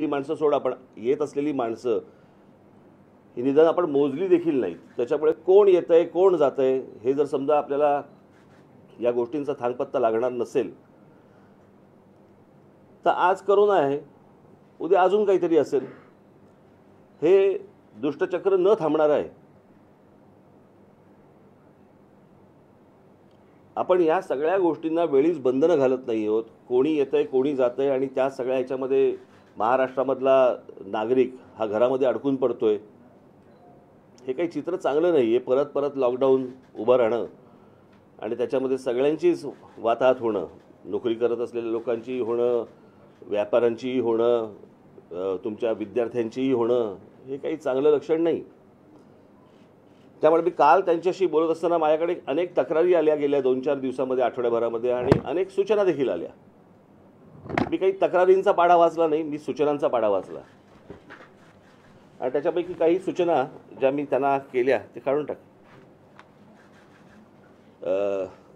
ही माणसं सोड, आपण येत असलेली माणसं ही निदान आपण मोजली देखील नाहीत. त्याच्यामुळे कोण येतंय कोण जातंय हे जर समजा आपल्याला या गोष्टींचा थांगपत्ता लागणार नसेल तर आज करोना आहे, उद्या अजून काहीतरी असेल. हे दुष्टचक्र न थांबणार आहे. आपण या सगळ्या गोष्टींना वेळीच बंधनं घालत नाही आहोत. कोणी येतंय कोणी जातंय आणि त्या सगळ्या ह्याच्यामध्ये महाराष्ट्रामधला नागरिक हा घरामध्ये अडकून पडतोय. हे काही चित्र चांगलं नाही आहे. परत परत लॉकडाऊन उभं राहणं आणि त्याच्यामध्ये सगळ्यांचीच वाताहत होणं, नोकरी करत असलेल्या लोकांचीही होणं, व्यापाऱ्यांचीही होणं, तुमच्या विद्यार्थ्यांचीही होणं, हे काही चांगलं लक्षण नाही. त्यामुळे मी काल त्यांच्याशी बोलत असताना माझ्याकडे अनेक तक्रारी आल्या गेल्या 2-4 दिवसामध्ये, आठवड्याभरामध्ये, आणि अनेक सूचना देखील आल्या. मी काही तक्रारींचा पाढा वाचला नाही, मी सूचनांचा पाढा वाचला. आणि त्याच्यापैकी काही सूचना ज्या मी त्यांना केल्या ते काढून टाक.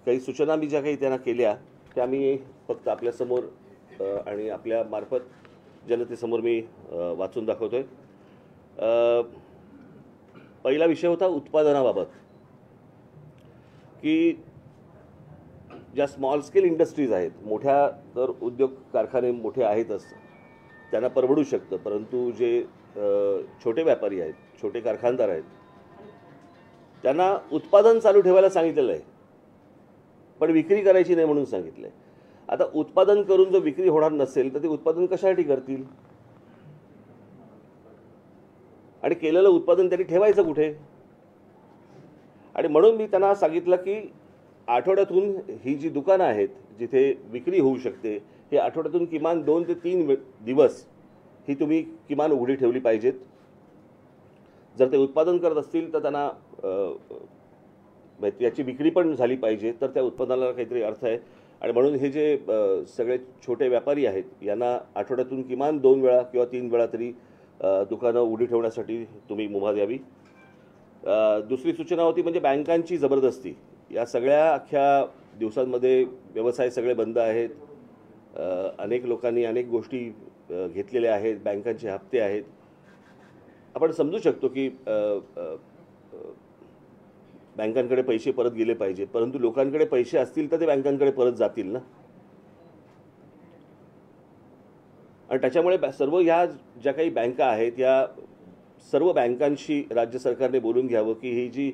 काही सूचना मी ज्या काही त्यांना केल्या त्या मी फक्त आपल्यासमोर आणि आपल्या मार्फत जनतेसमोर मी वाचून दाखवतोय. पहिला विषय होता उत्पादनाबाबत, की ज्या स्मॉल स्केल इंडस्ट्रीज आहेत, मोठ्या तर उद्योग कारखाने मोठे आहेतच, त्यांना परवडू शकतं, परंतु जे छोटे व्यापारी आहेत, छोटे कारखानदार आहेत, त्यांना उत्पादन चालू ठेवायला सांगितलेलं आहे, पण विक्री करायची नाही म्हणून सांगितलं आहे. आता उत्पादन करून जर विक्री होणार नसेल तर ते उत्पादन कशासाठी करतील? आणि केलेलं उत्पादन त्यांनी ठेवायचं कुठे? आणि म्हणून मी त्यांना सांगितलं की आठवड्यातून ही जी दुकानं आहेत जिथे विक्री होऊ शकते, हे आठवड्यातून किमान 2 ते 3 दिवस ही तुम्ही किमान उघडी ठेवली पाहिजेत. जर ते उत्पादन करत असतील तर त्यांना याची विक्री पण झाली पाहिजे, तर त्या उत्पादनाला काहीतरी अर्थ आहे. आणि म्हणून हे जे सगळे छोटे व्यापारी आहेत यांना आठवड्यातून किमान 2 वेळा किंवा 3 वेळा तरी दुकानं उघडी ठेवण्यासाठी तुम्ही मुभा द्यावी. दुसरी सूचना होती म्हणजे बँकांची जबरदस्ती. या सगळ्या अख्ख्या दिवसांमध्ये व्यवसाय सगळे बंद आहेत, अनेक लोकांनी अनेक गोष्टी घेतलेल्या आहेत, बँकांचे हप्ते आहेत. आपण समजू शकतो की बँकांकडे पैसे परत गेले पाहिजेत, परंतु लोकांकडे पैसे असतील तर ते बँकांकडे परत जातील ना. आणि त्याच्यामुळे सर्व ह्या ज्या काही बँका आहेत या सर्व बँकांशी राज्य सरकारने बोलून घ्यावं की ही जी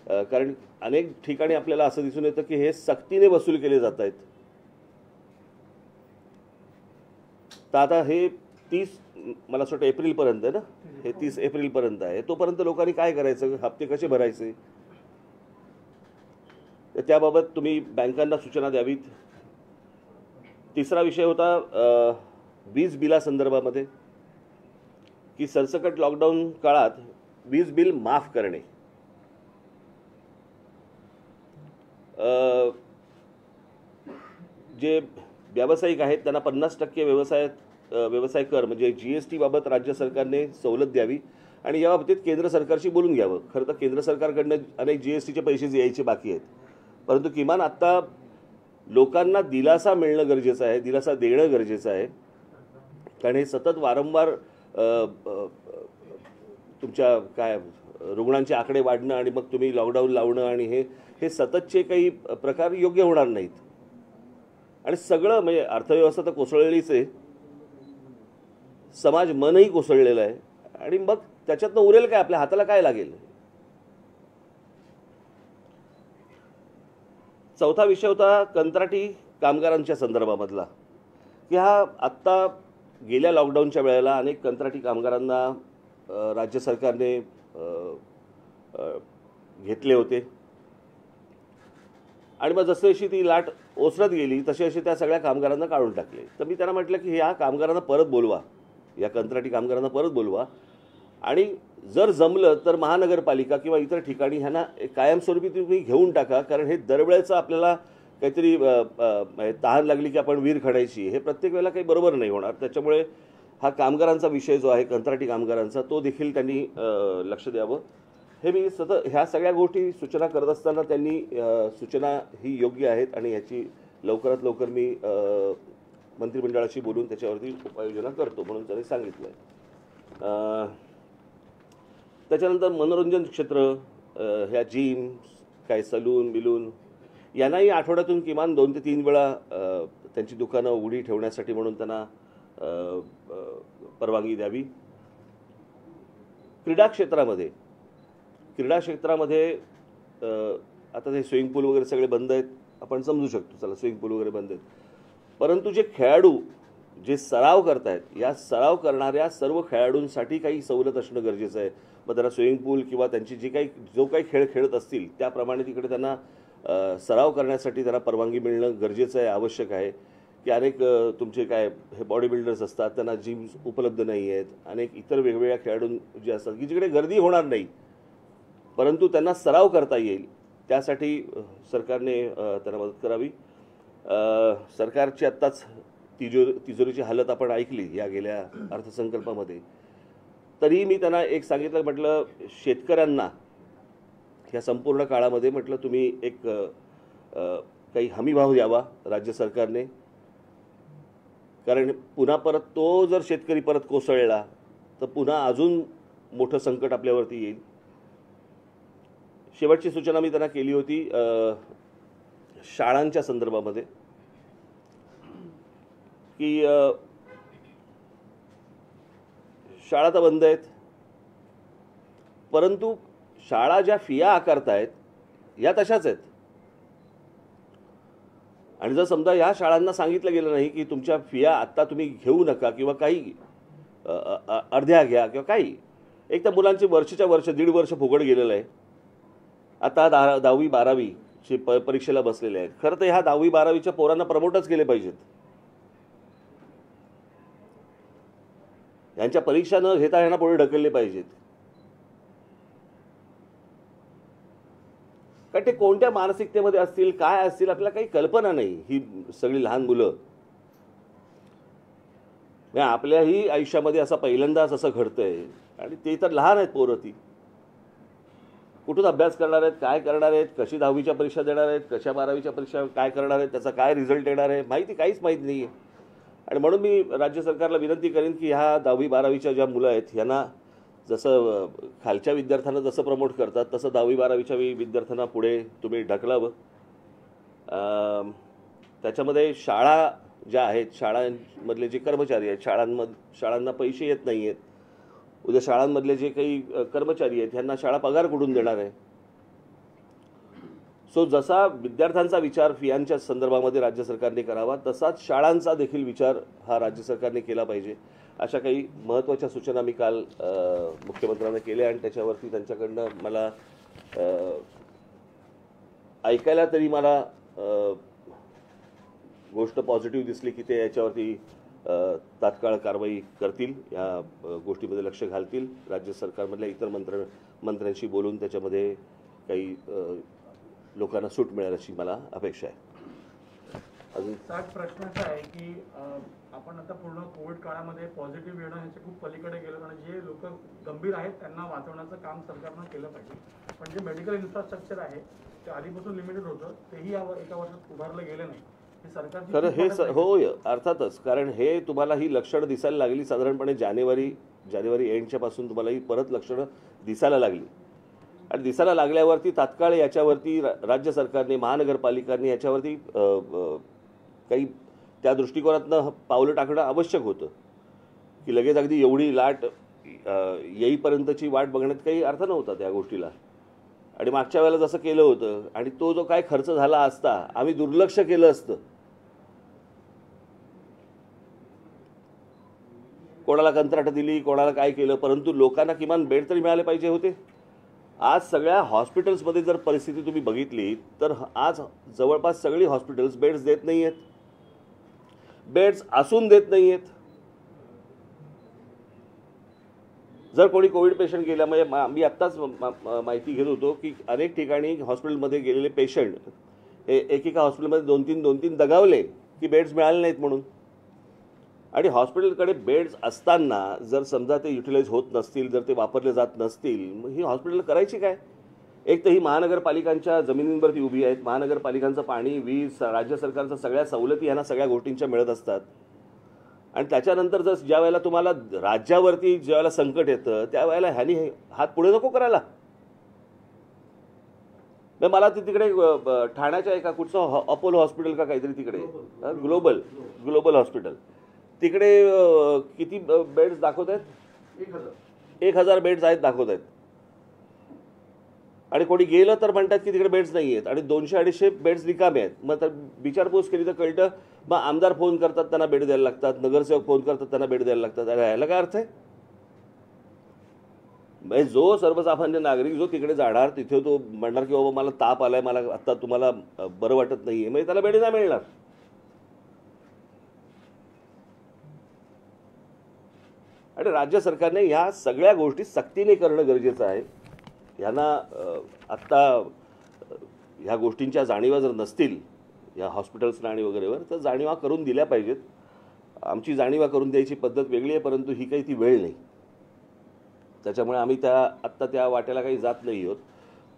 कारण अनेक ठिकाणी आपल्याला असं दिसून येतं की हे सक्तीने वसूल केले जात आहेत. तर आता हे 30 मला असं वाटतं एप्रिलपर्यंत आहे ना, हे 30 एप्रिलपर्यंत आहे. तोपर्यंत लोकांनी काय करायचं, हप्ते कसे भरायचे, तर त्याबाबत तुम्ही बँकांना सूचना द्यावीत. तिसरा विषय होता वीज बिलासंदर्भामध्ये, की सरसकट लॉकडाऊन काळात वीज बिल माफ करणे. जे व्यावसायिक आहेत त्यांना 50% व्यवसाय कर म्हणजे GST बाबत राज्य सरकारने सवलत द्यावी आणि या बाबतीत केंद्र सरकारशी बोलून घ्यावं. खरं तर केंद्र सरकारकडनं अनेक GSTचे पैसे यायचे बाकी आहेत, परंतु किमान आत्ता लोकांना दिलासा मिळणं गरजेचं आहे, दिलासा देणं गरजेचं आहे. कारण हे सतत वारंवार तुमच्या काय रुग्णांचे आकडे वाढणं आणि मग तुम्ही लॉकडाऊन लावणं आणि हे सततचे काही प्रकार योग्य होणार नाहीत. आणि सगळं म्हणजे अर्थव्यवस्था तर कोसळलेलीच आहे, समाज मनही कोसळलेलं आहे, आणि मग त्याच्यातनं उरेल काय, आपल्या हाताला काय लागेल. चौथा विषय होता कंत्राटी कामगारांच्या संदर्भामधला, की हा आत्ता गेल्या लॉकडाऊनच्या वेळेला अनेक कंत्राटी कामगारांना राज्य सरकारने घेतले होते आणि मग जशी ती लाट ओसरत गेली तशी त्या सगळ्या कामगारांना काढून टाकले. तर मी त्यांना म्हटलं की ह्या कामगारांना परत बोलवा, या कंत्राटी कामगारांना परत बोलवा, आणि जर जमलं तर महानगरपालिका किंवा इतर ठिकाणी ह्यांना कायमस्वरूपी तुम्ही घेऊन टाका. कारण हे दरवेळेचं आपल्याला काहीतरी तहान लागली की आपण वीर खणायची, हे प्रत्येक वेळेला काही बरोबर नाही होणार. त्याच्यामुळे हा कामगारांचा विषय जो आहे कंत्राटी कामगारांचा, तो देखील त्यांनी लक्ष द्यावं. हे मी सतत ह्या सगळ्या गोष्टी सूचना करत असताना त्यांनी सूचना ही योग्य आहेत आणि ह्याची लवकरात लवकर मी मंत्रिमंडळाशी बोलून त्याच्यावरती उपाययोजना करतो म्हणून त्यांनी सांगितलं आहे. त्याच्यानंतर मनोरंजन क्षेत्र, ह्या जिम, काय सलून बिलून, यांनाही आठवड्यातून किमान 2 ते 3 वेळा त्यांची दुकानं उघडी ठेवण्यासाठी म्हणून त्यांना परवानगी द्यावी. क्रीडा क्षेत्रामध्ये आता ते स्विमिंग पूल वगैरे सगळे बंद आहेत, आपण समजू शकतो, चला स्विमिंग पूल वगैरे बंद आहेत, परंतु जे खेळाडू जे सराव करतायत, या सराव करणाऱ्या सर्व खेळाडूंसाठी काही सवलत असणं गरजेचं आहे. मग त्यांना स्विमिंग पूल किंवा त्यांची जो काही खेळ खेळत असतील त्याप्रमाणे तिकडे त्यांना सराव करण्यासाठी त्यांना परवानगी मिळणं गरजेचं आहे, आवश्यक आहे. की अनेक तुमचे काय हे बॉडी बिल्डर्स असतात, त्यांना जिम्स उपलब्ध नाही आहेत, अनेक इतर वेगवेगळ्या खेळाडू जे असतात की जिकडे गर्दी होणार नाही परंतु त्यांना सराव करता येईल, त्यासाठी सरकारने त्यांना मदत करावी. सरकारची आत्ताच तिजोरीची हालत आपण ऐकली या गेल्या अर्थसंकल्पामध्ये. तरी मी त्यांना एक सांगितलं, म्हटलं शेतकऱ्यांना ह्या संपूर्ण काळामध्ये म्हटलं तुम्ही एक काही हमीभाव द्यावा राज्य सरकारने, कारण पुन्हा परत तो जर शेतकरी परत कोसळला तर पुन्हा अजून मोठं संकट आपल्यावरती येईल. शेवटची सूचना मी त्यांना केली होती शाळांच्या संदर्भामध्ये, की शाळा तर बंद आहेत परंतु शाळा ज्या फिया आकारतायत या तशाच आहेत. आणि जर समजा या शाळांना सांगितलं गेलं नाही की तुमच्या फिया आत्ता तुम्ही घेऊ नका किंवा काही अर्ध्या घ्या किंवा काही, एक तर मुलांची वर्षाच्या वर्ष 1.5 वर्ष फुकट गेलेलं आहे. आता 10वी 12वीची परीक्षेला बसलेले आहेत. खरं तर ह्या 10वी 12वीच्या पोरांना प्रमोटच केले पाहिजेत. यांच्या परीक्षा न घेता यांना पुढे ढकलले पाहिजेत. कारण ते कोणत्या मानसिकतेमध्ये असतील, काय असतील, आपल्याला काही कल्पना नाही. ही सगळी लहान मुलं, आपल्याही आयुष्यामध्ये असं पहिल्यांदाच असं घडतंय आणि ते तर लहान आहेत पोरं. ती कुठून अभ्यास करणार आहेत, काय करणार आहेत, कशी 10वीच्या परीक्षा देणार आहेत, कशा 12वीच्या परीक्षा काय करणार आहेत, त्याचा काय रिझल्ट येणार आहे, काहीच माहिती नाही आहे. आणि म्हणून मी राज्य सरकारला विनंती करेन की ह्या 10वी 12वीच्या ज्या मुलं आहेत यांना जसं खालच्या विद्यार्थ्यांना जसं प्रमोट करतात तसं 10वी 12वीच्या विद्यार्थ्यांना पुढे तुम्ही ढकलावं. त्याच्यामध्ये शाळा ज्या आहेत, शाळांमधले जे कर्मचारी आहेत, शाळांना पैसे येत नाही आहेत, उद्या शाळांमधले जे काही कर्मचारी आहेत ह्यांना शाळा पगार कुठून देणार आहे. सो जसा विद्यार्थ्यांचा विचार फियांच्या संदर्भामध्ये राज्य सरकारने करावा तसाच शाळांचा देखील विचार हा राज्य सरकारने केला पाहिजे. अशा काही महत्त्वाच्या सूचना मी काल मुख्यमंत्र्यांना केल्या आणि त्याच्यावरती त्यांच्याकडनं मला ऐकायला तरी मला गोष्ट पॉझिटिव्ह दिसली की ते याच्यावरती तात्काळ कारवाई करतील, या गोष्टीमध्ये लक्ष घालतील. राज्य सरकारमधल्या इतर मंत्र्यांशी बोलून त्याच्यामध्ये काही लोकांना सूट मिळेल अशी मला अपेक्षा आहे. अजून 60 प्रश्न असा आहे की आपण आता पूर्ण कोविड काळामध्ये पॉझिटिव्ह येणं ह्याच्या खूप पलीकडे गेलो आणि जे लोक गंभीर आहेत त्यांना वाचवण्याचं काम सरकारनं केलं पाहिजे. पण जे मेडिकल इन्फ्रास्ट्रक्चर आहे ते आधीपासून लिमिटेड होतं, तेही एका वर्षात उभारलं गेलं नाही. खरं हे होय, अर्थातच. कारण हे तुम्हाला ही लक्षणं दिसायला लागली साधारणपणे जानेवारी एंडच्या पासून तुम्हाला ही परत लक्षणं दिसायला लागली आणि दिसायला लागल्यावरती तात्काळ याच्यावरती राज्य सरकारने, महानगरपालिकांनी याच्यावरती काही त्या दृष्टिकोनातनं पावलं टाकणं आवश्यक होतं. की लगेच अगदी एवढी लाट येईपर्यंतची वाट बघण्यात काही अर्थ नव्हता त्या गोष्टीला. आणि मागच्या वेळेला जसं केलं होतं आणि तो जो काय खर्च झाला असता, आम्ही दुर्लक्ष केलं असतं, कोणाला कंत्राट दिली, कोणाला काय केलं, परंतु लोकांना किमान बेड तरी मिळाले पाहिजे होते. आज सगळ्या हॉस्पिटल्समध्ये जर परिस्थिती तुम्ही बघितली तर आज जवळपास सगळी हॉस्पिटल्स बेड्स देत नाही आहेत, बेड्स असून देत नाही आहेत. जर कोणी कोविड पेशंट गेला, म्हणजे मी आत्ताच माहिती घेत होतो की अनेक ठिकाणी हॉस्पिटलमध्ये गेलेले पेशंट हे एकेका हॉस्पिटलमध्ये 2-3 दगावले की बेड्स मिळाले नाहीत म्हणून. आणि हॉस्पिटलकडे बेड्स असताना जर समजा ते युटिलाइज होत नसतील, जर ते वापरले जात नसतील, मग ही हॉस्पिटल करायची काय? एक तर ही महानगरपालिकांच्या जमिनींवरती उभी आहेत, महानगरपालिकांचं पाणी, वीज, राज्य सरकारच्या सगळ्या सवलती यांना सगळ्या गोष्टींच्या मिळत असतात. आणि त्याच्यानंतर जर ज्या वेळेला तुम्हाला राज्यावरती ज्या वेळेला संकट येतं त्यावेळेला ह्यानी हात पुढे नको करायला. मला तिकडे ठाण्याच्या एका कुठचं अपोलो हॉस्पिटल का काहीतरी तिकडे ग्लोबल हॉस्पिटल तिकडे किती बेड्स दाखवत आहेत? 1000 बेड्स आहेत दाखवत आहेत. आणि कोणी गेलं तर म्हणतात की तिकडे बेड्स नाही आहेत आणि 200-250 बेड्स रिकामे आहेत. मग तर विचारपूस केली तर कळतं मग आमदार फोन करतात त्यांना बेड द्यायला लागतात, नगरसेवक फोन करतात त्यांना बेड द्यायला लागतात. अरे ह्याला काय अर्थ आहे? म्हणजे जो सर्वसामान्य नागरिक जो तिकडे जाणार तिथे तो म्हणणार की बाबा मला ताप आलाय, मला आता तुम्हाला बरं वाटत नाहीये, म्हणजे त्याला बेड नाही मिळणार. आणि राज्य सरकारने ह्या सगळ्या गोष्टी सक्तीने करणं गरजेचं आहे. ह्यांना आत्ता ह्या गोष्टींच्या जाणीवा जर नसतील या हॉस्पिटल्सना आणि वगैरेवर तर जाणीवा करून दिल्या पाहिजेत. आमची जाणीवा करून द्यायची पद्धत वेगळी आहे, परंतु ही काही ती वेळ नाही. त्याच्यामुळे आम्ही आत्ता त्या वाट्याला काही जात नाही आहोत.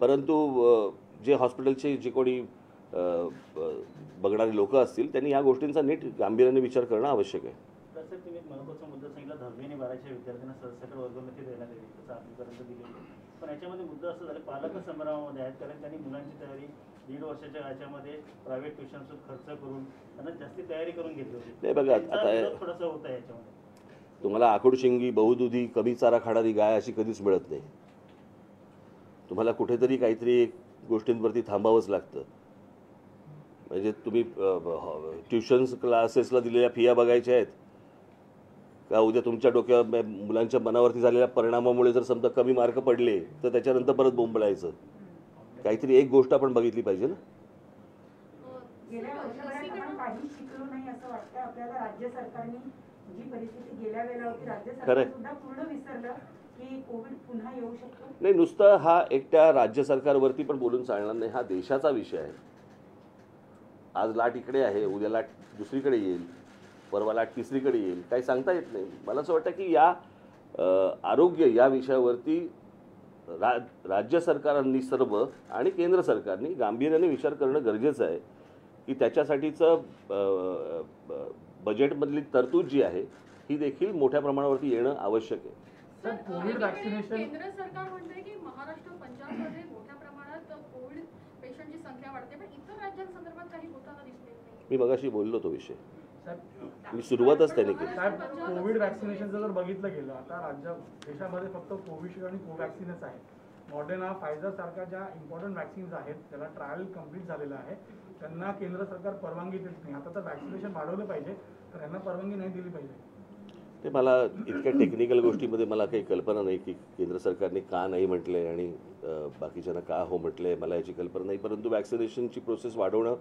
परंतु जे हॉस्पिटलचे जे कोणी बघणारे लोक असतील त्यांनी या गोष्टींचा नीट गांभीर्याने विचार करणं आवश्यक आहे. सर, तुम्ही एक महत्त्वाचा मुद्दा सांगितला, 10वी आणि 12वीच्या विद्यार्थ्यांना सरसकट वर्गोन्नती देण्यात येईल, तसं आजपर्यंत दिली. पण याच्यामध्ये मुद्दा असं झाला, पालक संभ्रमामध्ये आहेत, कारण त्यांनी मुलांची तयारी 1.5 वर्षाच्या याच्यामध्ये प्रायव्हेट ट्युशन्स खर्च करून त्यांना जास्ती तयारी करून घेतली होती. नाही बघा, आता थोडंसं होतं याच्यामध्ये. तुम्हाला आखुडशिंगी, बहुदुधी, कमी चारा खाणारी गाय अशी कधीच मिळत नाही. तुम्हाला कुठेतरी काहीतरी गोष्टींवरती थांबावंच लागतं. म्हणजे तुम्ही ट्युशन्स क्लासेसला दिलेल्या फिया बघायच्या आहेत का? उद्या तुमच्या डोक्यावर मुलांच्या मनावरती झालेल्या परिणामामुळे जर समजा कमी मार्क पडले तर त्याच्यानंतर परत बोंबलायचं. काहीतरी एक गोष्ट आपण बघितली पाहिजे ना. गेल्या वर्षभरात आपण काही शिकलो नाही असं वाटतं आपल्याला. राज्य सरकारने जी परिस्थिती गेल्या वेळेला होती, राज्य सरकार सुद्धा पूर्ण विसरलं की कोविड पुन्हा येऊ शकतो. नाही, नुसतं हा एकट्या राज्य सरकारवरती पण बोलून चालणार नाही. हा देशाचा विषय आहे. आज लाट इकडे आहे, उद्या लाट दुसरीकडे येईल, परवा लाट तिसरीकडे येईल, काही सांगता येत नाही. मला असं वाटतं की या आरोग्य या विषयावरती राज्य सरकारांनी सर्व आणि केंद्र सरकारने गांभीर्याने विचार करणं गरजेचं आहे की त्याच्यासाठीचं बजेटमधली तरतूद जी आहे ही देखील मोठ्या प्रमाणावरती येणं आवश्यक आहे. सर, कोविड वॅक्सिनेशन केंद्र सरकार म्हणते की महाराष्ट्र, पंजाबमध्ये मोठ्या प्रमाणात कोविड पेशंटची संख्या वाढते, पण इतर राज्यांसंदर्भात काही होताना दिसत नाही. मी मगाशी बोललो तो विषय, मी सुरुवातच त्याने केली. साहेब, कोविड वॅक्सिनेशनचं जर बघितलं गेलं आता देशामध्ये फक्त कोविशिल्ड आणि कोवॅक्सिनच आहे. मॉडर्ना, फायझर सारख्या ज्या इम्पॉर्टंट वॅक्सिन्स आहेत त्याला ट्रायल कम्प्लीट झालेलं आहे, त्यांना केंद्र सरकार परवानगी देत नाही. आता तर वॅक्सिनेशन वाढवलं पाहिजे तर यांना परवानगी नाही दिली पाहिजे. ते मला इतक्या टेक्निकल गोष्टीमध्ये मला काही कल्पना नाही की केंद्र सरकारने का नाही म्हटलंय आणि बाकीच्यांना का हो म्हटलंय, मला याची कल्पना नाही. परंतु वॅक्सिनेशनची प्रोसेस वाढवणं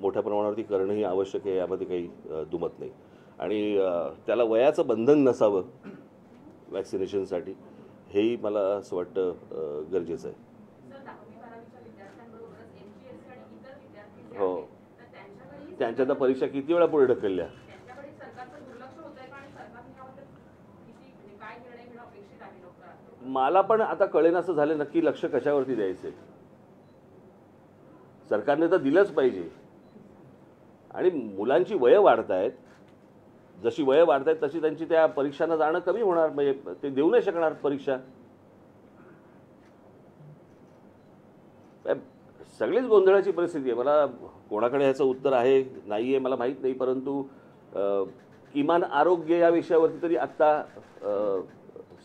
मोठ्या प्रमाणावरती करणं ही आवश्यक आहे, यामध्ये काही दुमत नाही. आणि त्याला वयाचं बंधन नसावं वॅक्सिनेशनसाठी, हेही मला असं वाटतं गरजेचं आहे. हो, त्यांच्या तर परीक्षा किती वेळा पुढे ढकलल्या. मला पण आता कळेन असं झालं नक्की लक्ष कशावरती द्यायचे. सरकारने तर दिलंच पाहिजे. आणि मुलांची वयं वाढत आहेत, जशी वयं वाढत आहेत तशी त्यांची त्या परीक्षांना जाणं कमी होणार, म्हणजे ते देऊ नाही शकणार परीक्षा. सगळीच गोंधळाची परिस्थिती आहे. मला कोणाकडे ह्याचं उत्तर आहे नाही आहे मला माहीत नाही, परंतु किमान आरोग्य या विषयावरती तरी आत्ता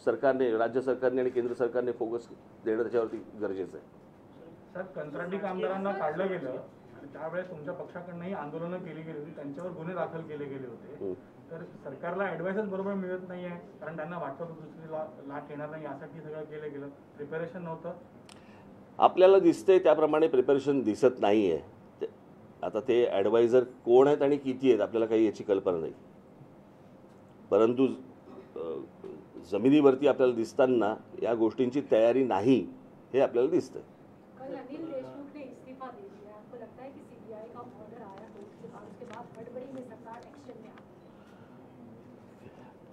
सरकारने, राज्य सरकारने आणि केंद्र सरकारने फोकस देणं त्याच्यावरती गरजेचं आहे. सर, कंत्राटी कामगारांना काढलं गेलं आणि त्यावेळेस तुमच्या पक्षाकडनंही आंदोलनं केली गेली होती, त्यांच्यावर गुन्हे दाखल केले गेले होते. तर सरकारला ॲडवाइसच बरोबर मिळत नाही आहे, कारण त्यांना वाटतं होतं दुसरी लाट येणार नाही यासाठी सगळं केलं गेलं, प्रिपरेशन नव्हतं. आपल्याला दिसतंय त्याप्रमाणे प्रिपरेशन दिसत नाही आहे. आता ते ॲडवायझर कोण आहेत आणि किती आहेत आपल्याला काही याची कल्पना नाही. परंतु जमिनीवरती आपल्याला दिसताना या गोष्टींची तयारी नाही हे आपल्याला दिसतंय. अनिल देशमुख ने इस्तीफा दे दिया, आपको लगता है कि सीबीआई का ऑर्डर आया तो उसके बाद हड़बड़ी में सरकार एक्शन में आ?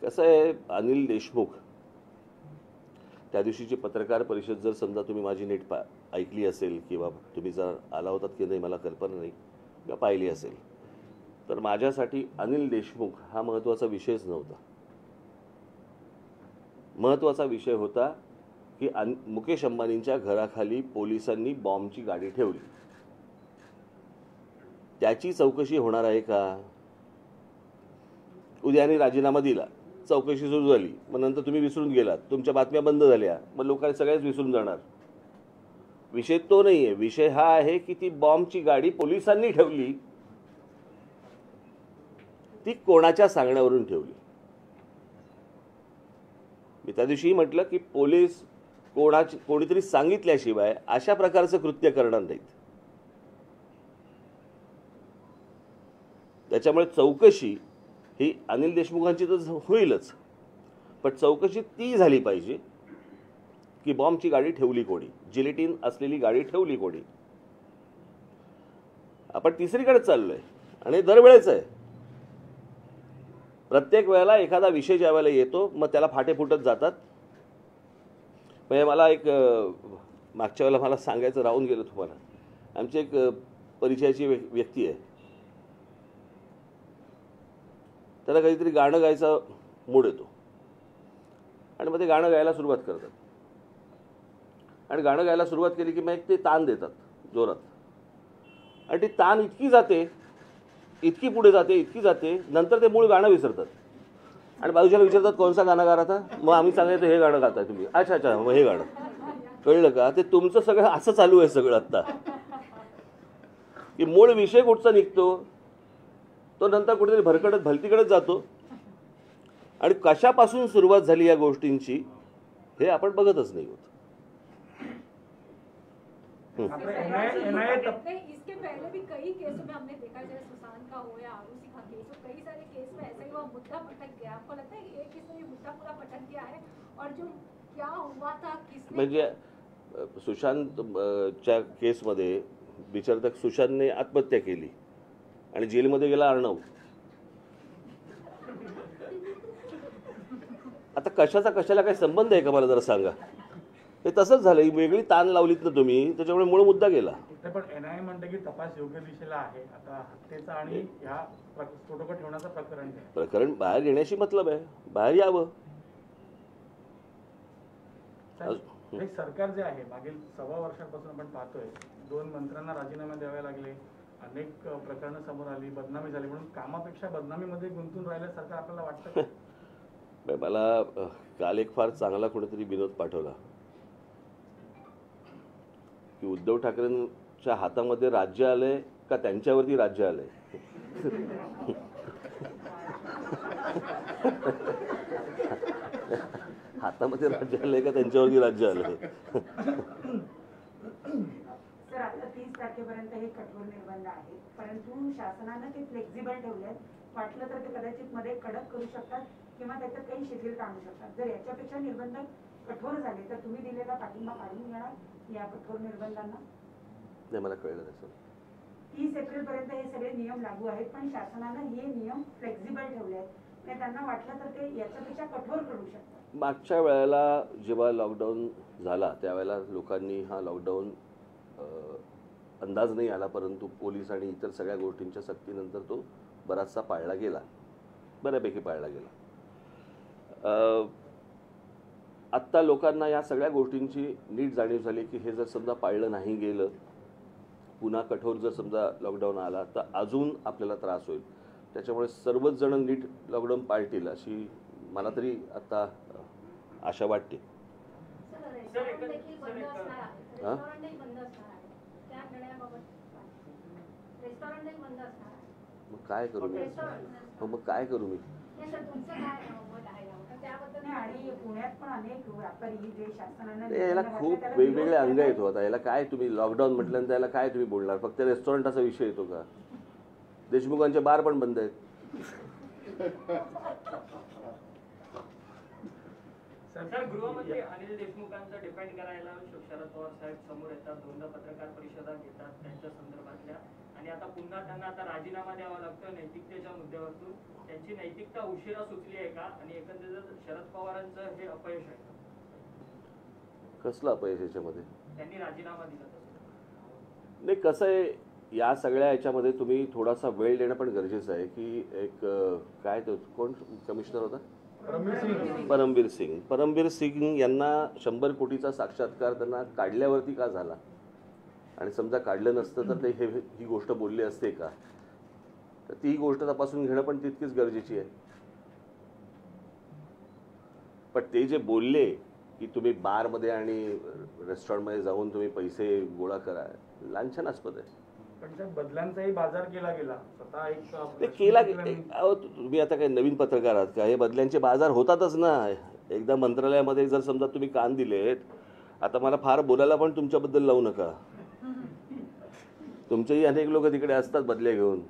कसं आहे, अनिल देशमुख त्या दिवशीची पत्रकार परिषद जर समजा तुम्ही माझी नीट ऐकली असेल किंवा तुम्ही जर आला होतात की नाही मला कल्पना नाही, किंवा पाहिली असेल, तर माझ्यासाठी अनिल देशमुख हा महत्त्वाचा विषयच नव्हता. महत्त्वाचा विषय होता की मुकेश अंबानींच्या घराखाली पोलिसांनी बॉम्बची गाडी ठेवली. त्याची चौकशी होणार आहे का? उद्याने राजीनामा दिला, चौकशी सुरू झाली, मग नंतर तुम्ही विसरून गेलात, तुमच्या बातम्या बंद झाल्या, मग लोकांनी सगळ्याच विसरून जाणार. विषय तो नाही आहे. विषय हा आहे की ती बॉम्बची गाडी पोलिसांनी ठेवली, ती कोणाच्या सांगण्यावरून ठेवली. मी त्या दिवशी म्हटलं की पोलीस कोणीतरी सांगितल्याशिवाय अशा प्रकारचं कृत्य करणार नाहीत. त्याच्यामुळे चौकशी ही अनिल देशमुखांची तर होईलच, पण चौकशी ती झाली पाहिजे की बॉम्बची गाडी ठेवली कोणी, जिलेटिन असलेली गाडी ठेवली कोणी. आपण तिसरीकडे चाललोय आणि दरवेळेच आहे. प्रत्येक वेळेला एखादा विषय ज्या वेळेला येतो मग त्याला फाटे फुटत जातात. म्हणजे मला एक मागच्या वेळेला मला सांगायचं राहून गेलं तुम्हाला. आमची एक परिचयाची व्यक्ती आहे, त्याला काहीतरी गाणं गायचा मूड येतो आणि मग ते गाणं गायला सुरुवात करतात. आणि गाणं गायला सुरुवात केली की मग एक ते तान देतात जोरात, आणि ती तान इतकी जाते, इतकी पुढे जाते, इतकी जाते, नंतर ते मूळ गाणं विसरतात. आणि बाजूच्याला विचारतात कोणसा गाणं गा रहा था, मग आम्ही सांगायचं हे गाणं गाताय तुम्ही. अच्छा अच्छा, मग हे गाणं. कळलं का? ते तुमचं सगळं असं चालू आहे सगळं आत्ता, की मूळ विषय कुठचा निघतो तो नंतर कुठेतरी भरकडत भलतीकडेच जातो. आणि कशापासून सुरुवात झाली या गोष्टींची हे आपण बघतच नाही होत. इसके पहले भी कई केसों में हमने देखा, जैसे सुशांत का हो या आरूषि का केस हो, कई सारे केस में ऐसा ही हुआ, मुद्दा पटक गया. आपको लगता है कि एक केस में ये मुद्दा पूरा पटक गया है और जो क्या हुआ था, किसने म्हणजे सुशांतच्या केसमध्ये बिचारता सुशांतने आत्महत्या केली आणि जेलमध्ये गेला अर्णव. आता कशाचा कशाला काही संबंध आहे का मला जरा सांगा. हे तसंच झालं, ही वेगळी ताण लावलीत ना तुम्ही, त्याच्यामुळे मूळ मुद्दा गेला. पण एनआयए म्हणते की तपास योग्य दिशेला आहे. आता हत्येचा आणि ह्या स्फोटकं ठेवण्याचं प्रकरण बाहेर येण्याशी मतलब आहे, बाहेर यावं. हे सरकार जे आहे मागील 1.25 वर्षापासून आपण पाहतोय, 2 मंत्र्यांना राजीनामे द्यावे लागले, अनेक प्रकरणं समोर आली, बदनामी झाली, म्हणून कामापेक्षा बदनामीमध्ये गुंतून राहिल्यासारखं आपल्याला वाटतं. मला काल एक फार चांगला कोणीतरी विनोद पाठवला की उद्धव ठाकरेंच्या हातामध्ये राज्य आलंय का त्यांच्यावरती राज्य आलंय. हातामध्ये राज्य आलंय का त्यांच्यावरती राज्य आलंय. सर, आता 30 तारखेपर्यंत हे कठोर निर्बंध आहेत, परंतु शासनानं ते फ्लेक्झिबल ठेवले. वाटलं तर ते कदाचित मध्ये कडक करू शकतात किंवा त्याच्यात काही शिथिलता आणू शकतात. जर याच्यापेक्षा निर्बंध कठोर झाले तर तुम्ही दिलेला पाठिंबा काढून घेणार या कठोर निर्बंधांना? नाही, मला कळलं नाही सर. 30 एप्रिलपर्यंत हे सगळे नियम लागू आहेत, पण शासनानं हे नियम फ्लेक्झिबल ठेवले आहेत. त्यांना वाटलं तर ते याच्यापेक्षा कठोर करू शकतात. मागच्या वेळेला जेव्हा लॉकडाऊन झाला त्यावेळेला लोकांनी हा लॉकडाऊन अंदाज नाही आला, परंतु पोलीस आणि इतर सगळ्या गोष्टींच्या सक्तीनंतर तो बराचसा पाळला गेला, बऱ्यापैकी पाळला गेला. आत्ता लोकांना या सगळ्या गोष्टींची नीट जाणीव झाली की हे जर समजा पाळलं नाही गेलं, पुन्हा कठोर जर समजा लॉकडाऊन आला तर अजून आपल्याला त्रास होईल. त्याच्यामुळे सर्वच जण नीट लॉकडाऊन पाळतील अशी मला तरी आता आशा वाटते. मग काय करू मी? मग काय करू मी? आणि पुण्यात पण अनेक व्यापारी जे शासनानं याला खूप वेगवेगळे अंग आहेत. आता याला काय तुम्ही लॉकडाऊन म्हटल्यानंतर याला काय तुम्ही बोलणार? फक्त रेस्टॉरंटाचा विषय येतो का? देशमुखांचे बार पण बंद आहेत. सर, गृहमंत्री अनिल देशमुखांचं डिफेंड करायला शरद पवार साहेब समोर येतात, 2दा पत्रकार परिषदा घेतात त्यांच्या संदर्भातल्या, आणि आता पुन्हा त्यांना आता राजीनामा द्यावा लागतो नैतिकतेच्या मुद्द्यावरून. त्यांची नैतिकता उशिरा सुचली आहे का, आणि एकंदरीत शरद पवारांचं हे अपयश आहे? कसलं अपयश याच्यामध्ये? त्यांनी राजीनामा दिला तसं नाही. कसं आहे, या सगळ्या याच्यामध्ये तुम्ही थोडासा वेळ देणं पण गरजेचं आहे की एक काय तो कोण कमिशनर होता परमबीर सिंग यांना 100 कोटीचा साक्षात्कार त्यांना काढल्यावरती का झाला आणि समजा काढलं नसतं तर ते ही गोष्ट बोलली असते का तर ती गोष्ट तपासून घेणं पण तितकीच गरजेची आहे. पण ते जे बोलले की तुम्ही बारमध्ये आणि रेस्टॉरंटमध्ये जाऊन तुम्ही पैसे गोळा करा लांछनास्पद आहे. पण त्या बदल्यांचाही बाजार केला गेला स्वतः एक ते केला अहो तुम्ही आता काही नवीन पत्रकार आहात का हे बदल्यांचे बाजार होतातच ना. एकदा मंत्रालयामध्ये जर समजा तुम्ही कान दिलेत आता मला फार बोलायला पण तुमच्याबद्दल लावू नका. तुमचेही अनेक लोक तिकडे असतात बदल्या घेऊन.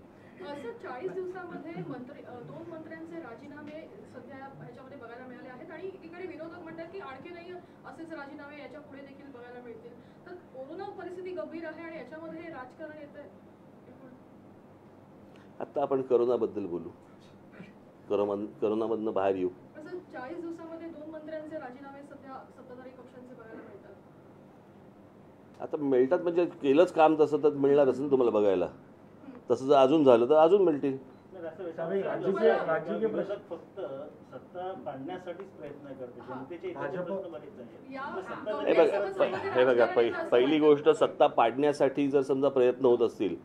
असं 40 दिवसामध्ये दोन मंत्र्यांचे राजीनामे सध्या ह्याच्यामध्ये बघायला मिळाले आहेत आणि एकीकडे विरोधक म्हणतात की आणखी नाही असेच राजीनामे याच्या पुढे देखील बघायला मिळतील. तर कोरोना परिस्थिती गंभीर आहे आणि याच्यामध्ये हे राजकारण येतंय. आता आपण करोनाबद्दल बोलू. करोनामधनं बाहेर येऊ. असं 40 दिवसामध्ये 2 मंत्र्यांचे राजीनामे सध्या सत्ताधारी पक्षांचे बघायला मिळतात. आता मिळतात म्हणजे केलंच काम तसं तर मिळणारच ना तुम्हाला बघायला. तसं जर अजून झालं तर अजून मिळतील. राज्य फक्त सत्ता पाडण्यासाठीच प्रयत्न करते जनतेचे हे बघा पहिली गोष्ट सत्ता पाडण्यासाठी जर समजा प्रयत्न होत असतील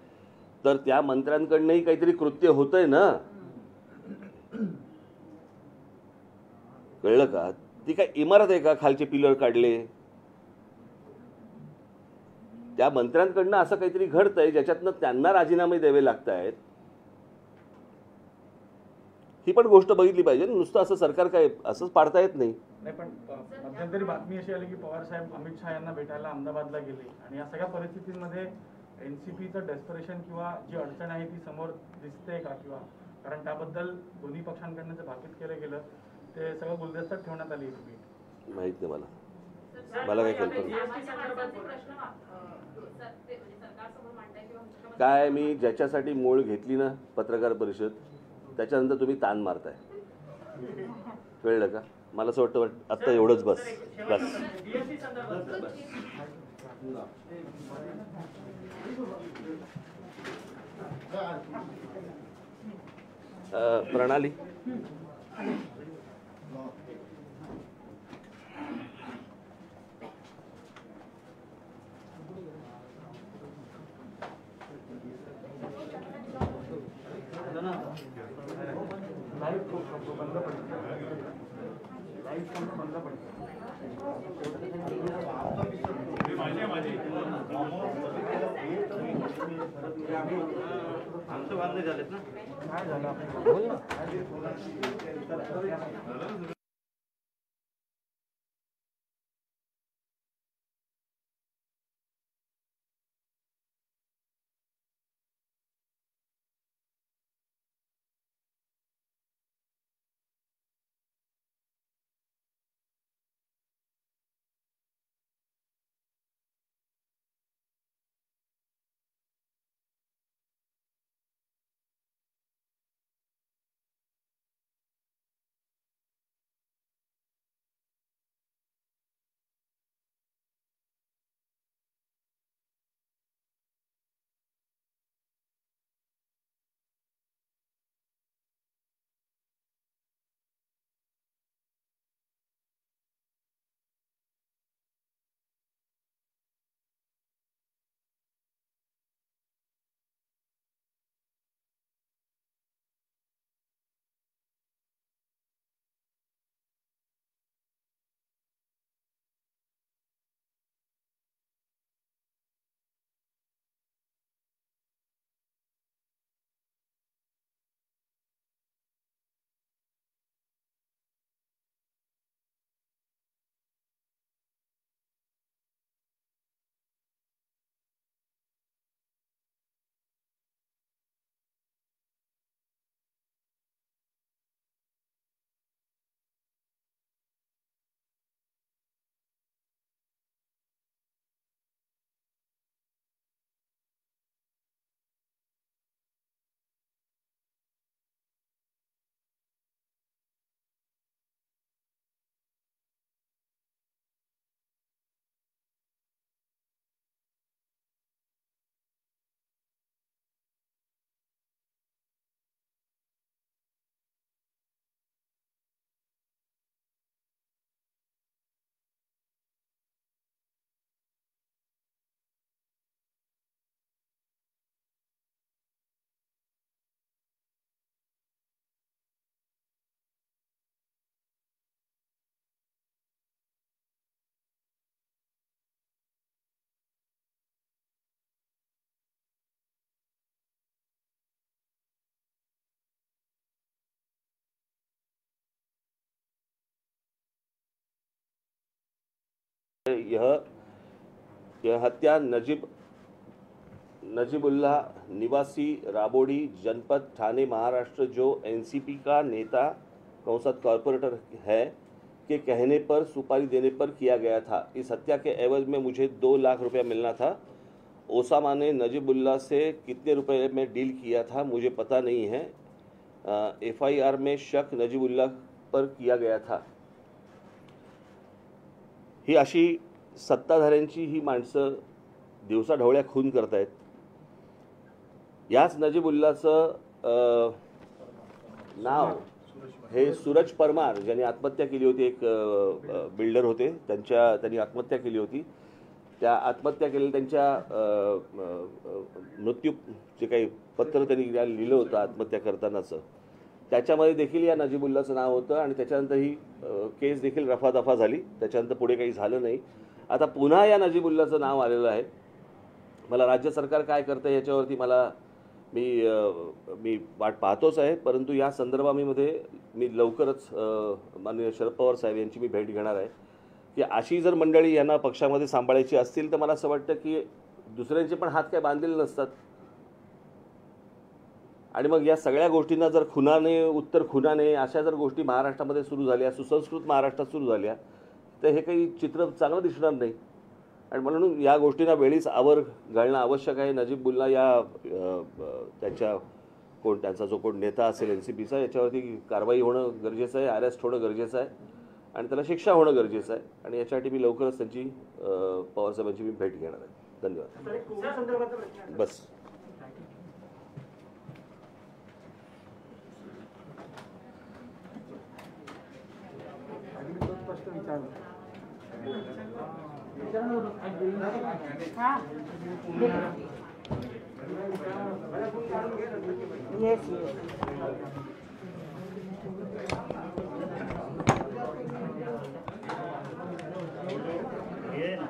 तर त्या मंत्र्यांकडनंही काहीतरी कृत्य होतंय ना. कळलं का. ती काय इमारत आहे का खालचे पिलर काढले. त्या मंत्र्यांकडनं असं काहीतरी घडतंय ज्याच्यातनं त्यांना राजीनामे द्यावे लागत आहेत. ही पण गोष्ट बघितली पाहिजे. नुसतं असं सरकार काय असंच पाडता येत नाही. पण मध्यंतरी बातमी अशी आली की पवार साहेब अमित शहा यांना भेटायला अहमदाबादला गेले आणि या सगळ्या परिस्थितीमध्ये एनसीपीचं डेस्परेशन किंवा जी अडचण आहे ती समोर दिसते का किंवा कारण त्याबद्दल दोन्ही पक्षांकडनं जे भाकीत केलं गेलं ते सगळं गुलदस्त्यात ठेवण्यात आली. माहित नाही मला काय कल्पना काय. मी ज्याच्यासाठी मूळ घेतली ना पत्रकार परिषद त्याच्यानंतर तुम्ही ताण मारताय. कळलं का. मला असं वाटतं आत्ता एवढंच बस. प्रणाली बंद पडतो. आमचं बांधले झालेत ना काय झालं यह हत्या नजीबुल्लाह निवासी राबोडी जनपद ठाणे महाराष्ट्र जो एनसीपी का नेता कौंसत कॉरपोरेटर है के कहने पर सुपारी देने पर किया गया था। इस हत्या के एवज में मुझे 2 लाख रुपया मिलना था। ओसामा ने नजीबुल्लाह से कितने रुपए में डील किया था मुझे पता नहीं है। एफआईआर में शक नजीबुल्लाह पर किया गया था। ही अशी सत्ताधाऱ्यांची ही माणसं दिवसाढवळ्या खून करतायत। याच नजीबुल्लाहचं नाव हे सूरज परमार ज्यांनी आत्महत्या केली होती, एक बिल्डर होते, त्यांनी आत्महत्या केली होती। त्या आत्महत्या केलेल्या त्यांच्या मृत्यू जे काही पत्र त्यांनी लिहिलं होतं आत्महत्या करतानाचं, त्याच्यामध्ये देखील या नजीबुल्लाहचं नाव होतं आणि त्याच्यानंतर ही केस देखील रफादफा झाली। त्याच्यानंतर पुढे काही झालं नाही। आता पुन्हा या नजीबुल्लाहचं नाव आलेलं आहे। मला राज्य सरकार काय करतं याच्यावरती मी वाट पाहतोच आहे, परंतु या संदर्भामध्ये मी लवकरच माननीय शरद पवार साहेब यांची मी भेट घेणार आहे की अशी जर मंडळी यांना पक्षामध्ये सांभाळायची असतील तर मला असं वाटतं की दुसऱ्यांचे पण हात काय बांधलेले नसतात आणि मग या सगळ्या गोष्टींना जर खुनाने उत्तर खुनाने अशा जर गोष्टी महाराष्ट्रामध्ये सुरू झाल्या, सुसंस्कृत महाराष्ट्रात सुरू झाल्या, तर हे काही चित्र चांगलं दिसणार नाही आणि म्हणून या गोष्टींना वेळीच आवर घालणं आवश्यक आहे। नजीबुल्लाह या त्यांचा जो कोण नेता असेल एनसीपीचा, याच्यावरती कारवाई होणं गरजेचं आहे, अरेस्ट होणं गरजेचं आहे आणि त्याला शिक्षा होणं गरजेचं आहे आणि याच्यासाठी मी लवकरच त्यांची पवारसाहेबांची मी भेट घेणार आहे। धन्यवाद। बस हे ना